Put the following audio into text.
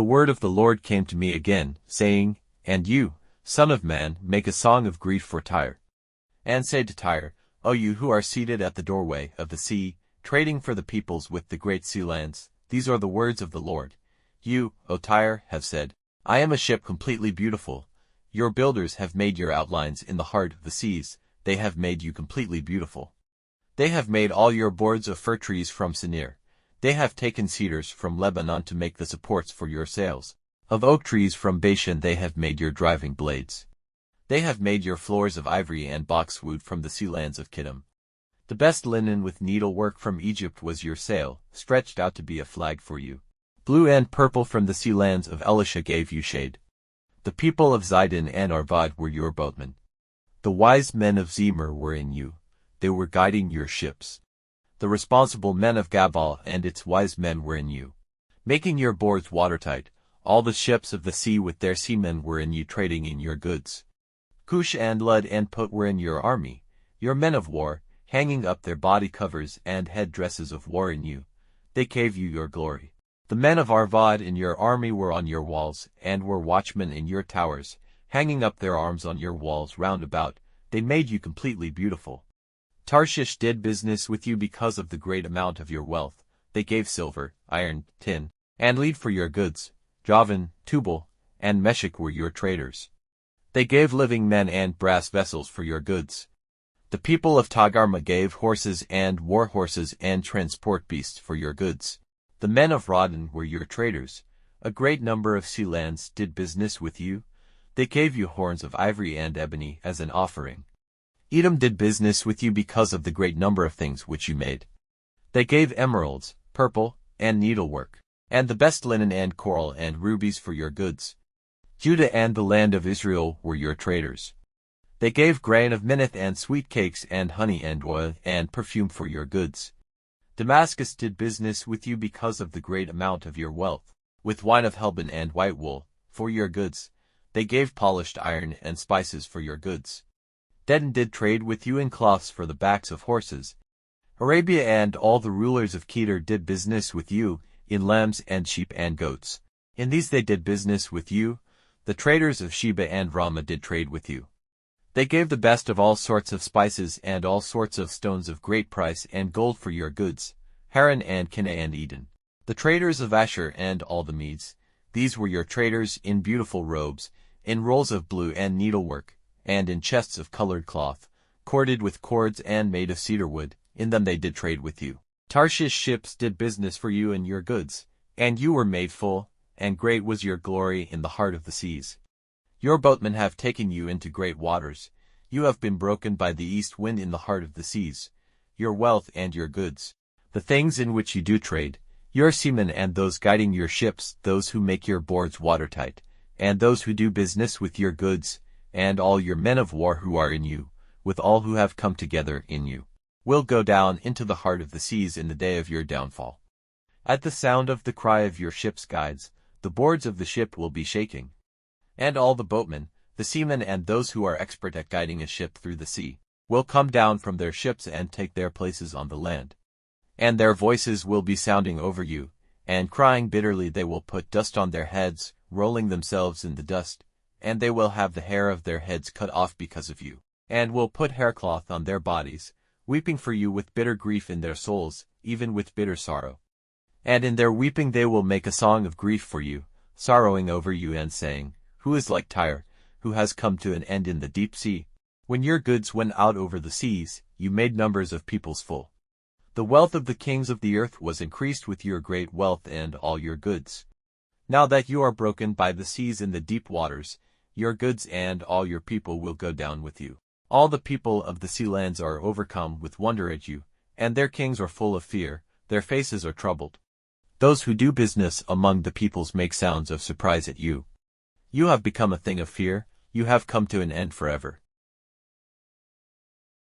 The word of the Lord came to me again, saying, And you, son of man, make a song of grief for Tyre. And say to Tyre, O you who are seated at the doorway of the sea, trading for the peoples with the great sea lands, these are the words of the Lord. You, O Tyre, have said, I am a ship completely beautiful. Your builders have made your outlines in the heart of the seas, they have made you completely beautiful. They have made all your boards of fir trees from Sinir. They have taken cedars from Lebanon to make the supports for your sails. Of oak trees from Bashan they have made your driving blades. They have made your floors of ivory and boxwood from the sea lands of Kittim. The best linen with needlework from Egypt was your sail, stretched out to be a flag for you. Blue and purple from the sea lands of Elisha gave you shade. The people of Zidon and Arvad were your boatmen. The wise men of Zemer were in you. They were guiding your ships. The responsible men of Gabal and its wise men were in you, making your boards watertight. All the ships of the sea with their seamen were in you trading in your goods. Cush and Lud and Put were in your army, your men of war, hanging up their body covers and head dresses of war in you. They gave you your glory. The men of Arvad in your army were on your walls, and were watchmen in your towers, hanging up their arms on your walls round about. They made you completely beautiful. Tarshish did business with you because of the great amount of your wealth. They gave silver, iron, tin, and lead for your goods. Javan, Tubal, and Meshech were your traders. They gave living men and brass vessels for your goods. The people of Togarmah gave horses and war horses and transport beasts for your goods. The men of Rodan were your traders. A great number of sea lands did business with you. They gave you horns of ivory and ebony as an offering. Edom did business with you because of the great number of things which you made. They gave emeralds, purple, and needlework, and the best linen and coral and rubies for your goods. Judah and the land of Israel were your traders. They gave grain of minnith and sweet cakes and honey and oil and perfume for your goods. Damascus did business with you because of the great amount of your wealth, with wine of Helbon and white wool, for your goods. They gave polished iron and spices for your goods. Dedan did trade with you in cloths for the backs of horses. Arabia and all the rulers of Kedar did business with you, in lambs and sheep and goats. In these they did business with you. The traders of Sheba and Ramah did trade with you. They gave the best of all sorts of spices and all sorts of stones of great price and gold for your goods, Haran and Kinna and Eden. The traders of Asher and all the Medes, these were your traders in beautiful robes, in rolls of blue and needlework, and in chests of colored cloth, corded with cords and made of cedar wood. In them they did trade with you. Tarshish ships did business for you and your goods, and you were made full, and great was your glory in the heart of the seas. Your boatmen have taken you into great waters. You have been broken by the east wind in the heart of the seas. Your wealth and your goods, the things in which you do trade, your seamen and those guiding your ships, those who make your boards watertight, and those who do business with your goods, and all your men of war who are in you, with all who have come together in you, will go down into the heart of the seas in the day of your downfall. At the sound of the cry of your ship's guides, the boards of the ship will be shaking. And all the boatmen, the seamen and those who are expert at guiding a ship through the sea, will come down from their ships and take their places on the land. And their voices will be sounding over you, and crying bitterly they will put dust on their heads, rolling themselves in the dust, and they will have the hair of their heads cut off because of you, and will put haircloth on their bodies, weeping for you with bitter grief in their souls, even with bitter sorrow. And in their weeping they will make a song of grief for you, sorrowing over you and saying, Who is like Tyre, who has come to an end in the deep sea? When your goods went out over the seas, you made numbers of peoples full. The wealth of the kings of the earth was increased with your great wealth and all your goods. Now that you are broken by the seas in the deep waters, your goods and all your people will go down with you. All the people of the sea lands are overcome with wonder at you, and their kings are full of fear, their faces are troubled. Those who do business among the peoples make sounds of surprise at you. You have become a thing of fear, you have come to an end forever.